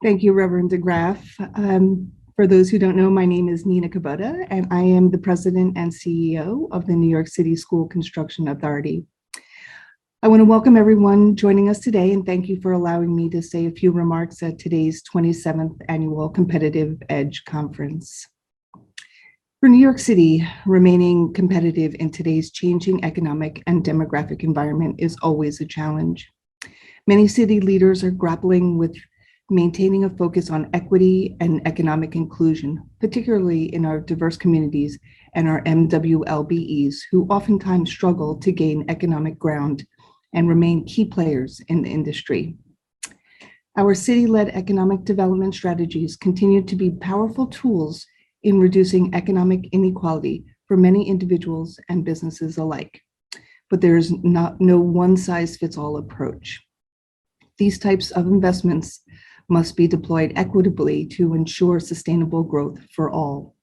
Thank you, Reverend DeGraff. For those who don't know, my name is Nina Kubota, and I am the President and CEO of the New York City School Construction Authority. I want to welcome everyone joining us today, and thank you for allowing me to say a few remarks at today's 27th Annual Competitive EDGE Conference. For New York City, remaining competitive in today's changing economic and demographic environment is always a challenge. Many city leaders are grappling with maintaining a focus on equity and economic inclusion, particularly in our diverse communities and our MWLBEs, who oftentimes struggle to gain economic ground and remain key players in the industry. Our city-led economic development strategies continue to be powerful tools in reducing economic inequality for many individuals and businesses alike. But there is no one-size-fits-all approach. These types of investments must be deployed equitably to ensure sustainable growth for all.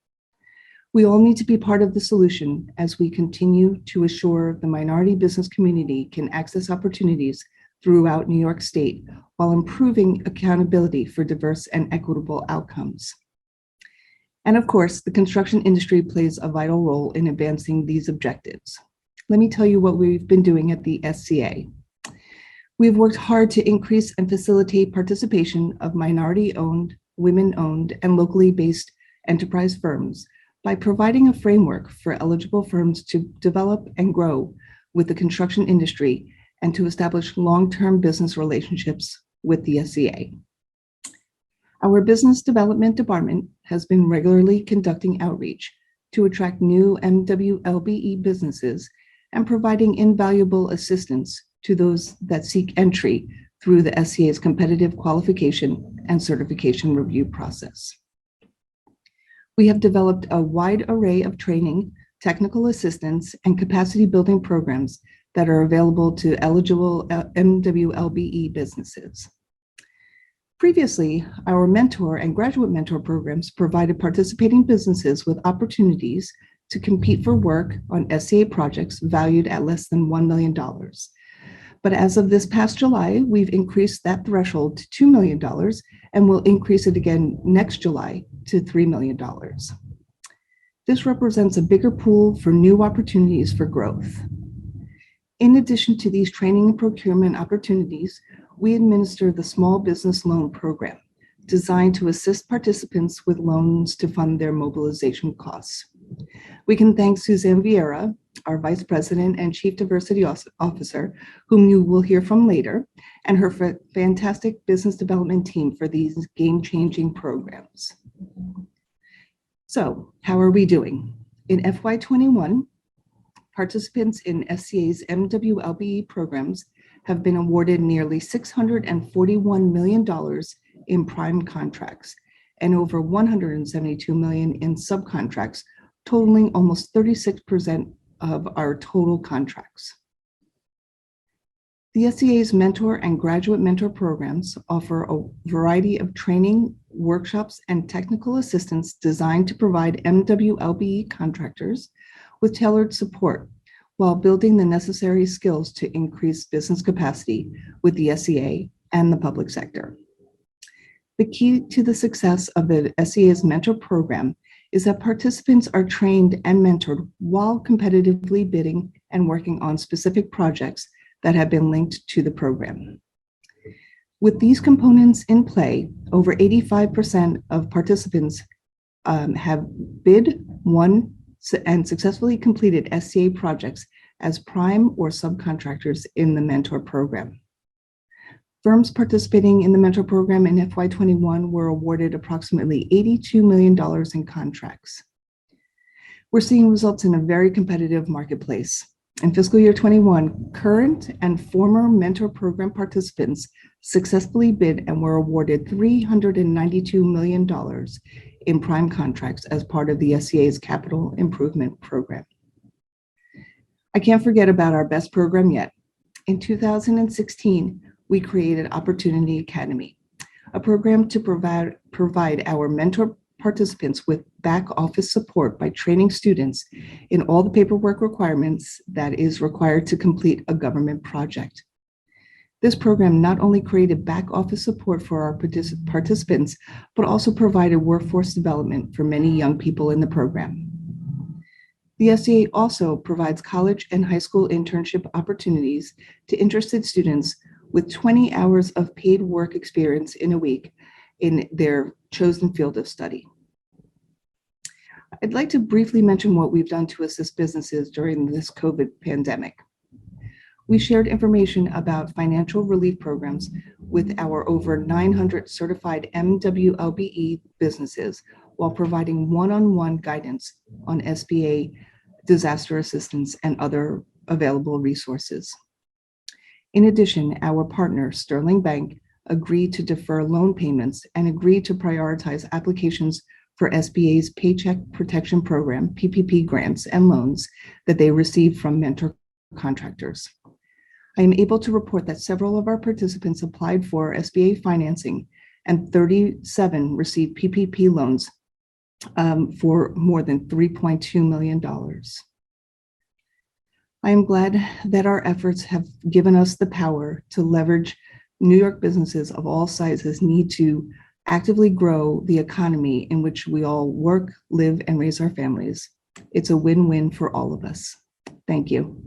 We all need to be part of the solution as we continue to assure the minority business community can access opportunities throughout New York State while improving accountability for diverse and equitable outcomes. And of course, the construction industry plays a vital role in advancing these objectives. Let me tell you what we've been doing at the SCA. We've worked hard to increase and facilitate participation of minority-owned, women-owned, and locally based enterprise firms by providing a framework for eligible firms to develop and grow with the construction industry and to establish long-term business relationships with the SCA. Our business development department has been regularly conducting outreach to attract new MWLBE businesses and providing invaluable assistance to those that seek entry through the SCA's competitive qualification and certification review process. We have developed a wide array of training, technical assistance, and capacity building programs that are available to eligible MWLBE businesses. Previously, our mentor and graduate mentor programs provided participating businesses with opportunities to compete for work on SCA projects valued at less than $1 million. But as of this past July, we've increased that threshold to $2 million and will increase it again next July to $3 million. This represents a bigger pool for new opportunities for growth. In addition to these training and procurement opportunities, we administer the Small Business Loan Program, designed to assist participants with loans to fund their mobilization costs. We can thank Suzanne Vieira, our Vice President and Chief Diversity Officer, whom you will hear from later, and her fantastic business development team for these game-changing programs. So, how are we doing? In FY21, participants in SCA's MWLBE programs have been awarded nearly $641 million in prime contracts and over $172 million in subcontracts, totaling almost 36% of our total contracts. The SCA's mentor and graduate mentor programs offer a variety of training, workshops, and technical assistance designed to provide MWLBE contractors with tailored support while building the necessary skills to increase business capacity with the SCA and the public sector. The key to the success of the SCA's mentor program is that participants are trained and mentored while competitively bidding and working on specific projects that have been linked to the program. With these components in play, over 85% of participants have bid, won, and successfully completed SCA projects as prime or subcontractors in the mentor program. Firms participating in the mentor program in FY21 were awarded approximately $82 million in contracts. We're seeing results in a very competitive marketplace. In fiscal year 21, current and former mentor program participants successfully bid and were awarded $392 million in prime contracts as part of the SCA's capital improvement program. I can't forget about our best program yet. In 2016, we created Opportunity Academy, a program to provide our mentor participants with back office support by training students in all the paperwork requirements that is required to complete a government project. This program not only created back office support for our participants, but also provided workforce development for many young people in the program. The SDA also provides college and high school internship opportunities to interested students with 20 hours of paid work experience in a week in their chosen field of study. I'd like to briefly mention what we've done to assist businesses during this COVID pandemic. We shared information about financial relief programs with our over 900 certified MWLBE businesses while providing one-on-one guidance on SBA disaster assistance and other available resources. In addition, our partner, Sterling Bank, agreed to defer loan payments and agreed to prioritize applications for SBA's Paycheck Protection Program, PPP grants and loans that they received from mentor contractors. I am able to report that several of our participants applied for SBA financing and 37 received PPP loans for more than $3.2 million. I am glad that our efforts have given us the power to leverage New York businesses of all sizes need to actively grow the economy in which we all work, live, and raise our families. It's a win-win for all of us. Thank you.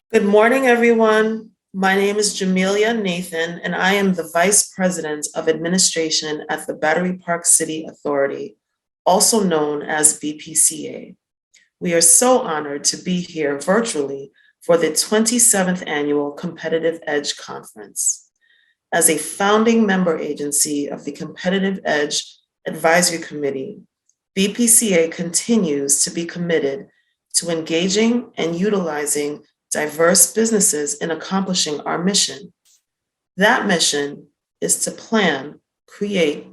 Good morning, everyone. My name is Jamelia Nathan, and I am the Vice President of Administration at the Battery Park City Authority, also known as BPCA. We are so honored to be here virtually for the 27th Annual Competitive Edge Conference. As a founding member agency of the Competitive Edge Advisory Committee, BPCA continues to be committed to engaging and utilizing diverse businesses in accomplishing our mission. That mission is to plan, create,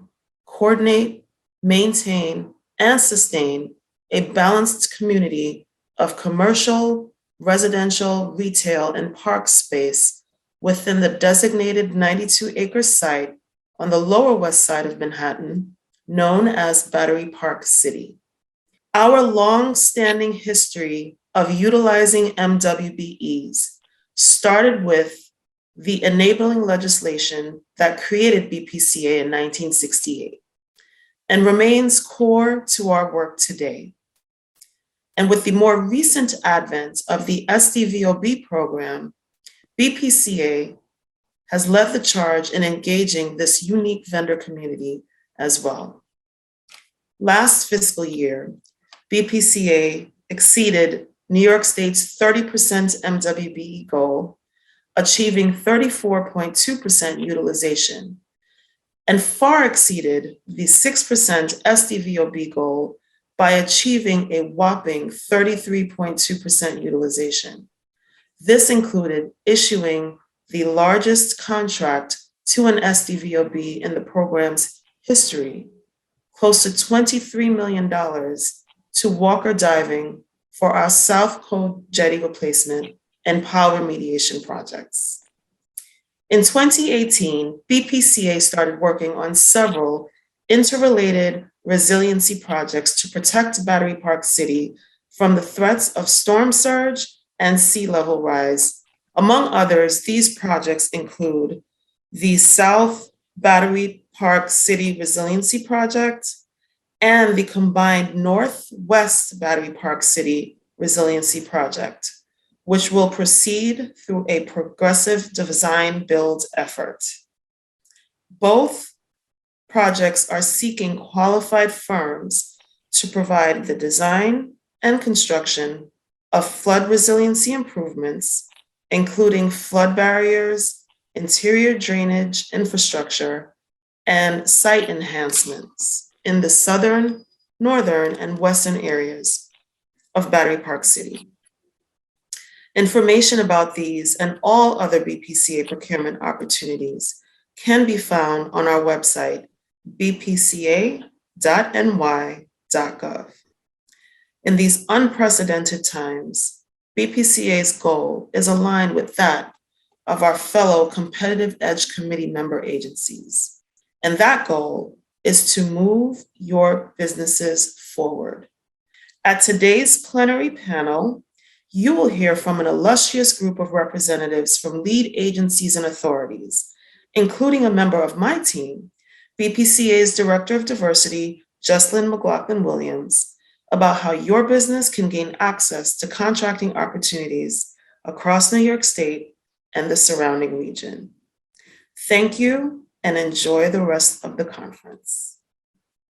coordinate, maintain, and sustain a balanced community of commercial, residential, retail, and park space within the designated 92-acre site on the Lower West Side of Manhattan, known as Battery Park City. Our long-standing history of utilizing MWBEs started with the enabling legislation that created BPCA in 1968 and remains core to our work today. And with the more recent advent of the SDVOB program, BPCA has led the charge in engaging this unique vendor community as well. Last fiscal year, BPCA exceeded New York State's 30% MWBE goal, achieving 34.2% utilization, and far exceeded the 6% SDVOB goal by achieving a whopping 33.2% utilization. This included issuing the largest contract to an SDVOB in the program's history, close to $23 million to Walker Diving for our South Cove jetty replacement and power remediation projects. In 2018, BPCA started working on several interrelated resiliency projects to protect Battery Park City from the threats of storm surge and sea level rise. Among others, these projects include the South Battery Park City Resiliency Project and the combined Northwest Battery Park City Resiliency Project, which will proceed through a progressive design build effort. Both projects are seeking qualified firms to provide the design and construction of flood resiliency improvements, including flood barriers, interior drainage infrastructure, and site enhancements in the southern, northern, and western areas of Battery Park City. Information about these and all other BPCA procurement opportunities can be found on our website, bpca.ny.gov. In these unprecedented times, BPCA's goal is aligned with that of our fellow Competitive Edge Committee member agencies. And that goal is to move your businesses forward. At today's plenary panel, you will hear from an illustrious group of representatives from lead agencies and authorities, including a member of my team, BPCA's Director of Diversity, Jocelyn McLaughlin-Williams, about how your business can gain access to contracting opportunities across New York State and the surrounding region. Thank you and enjoy the rest of the conference.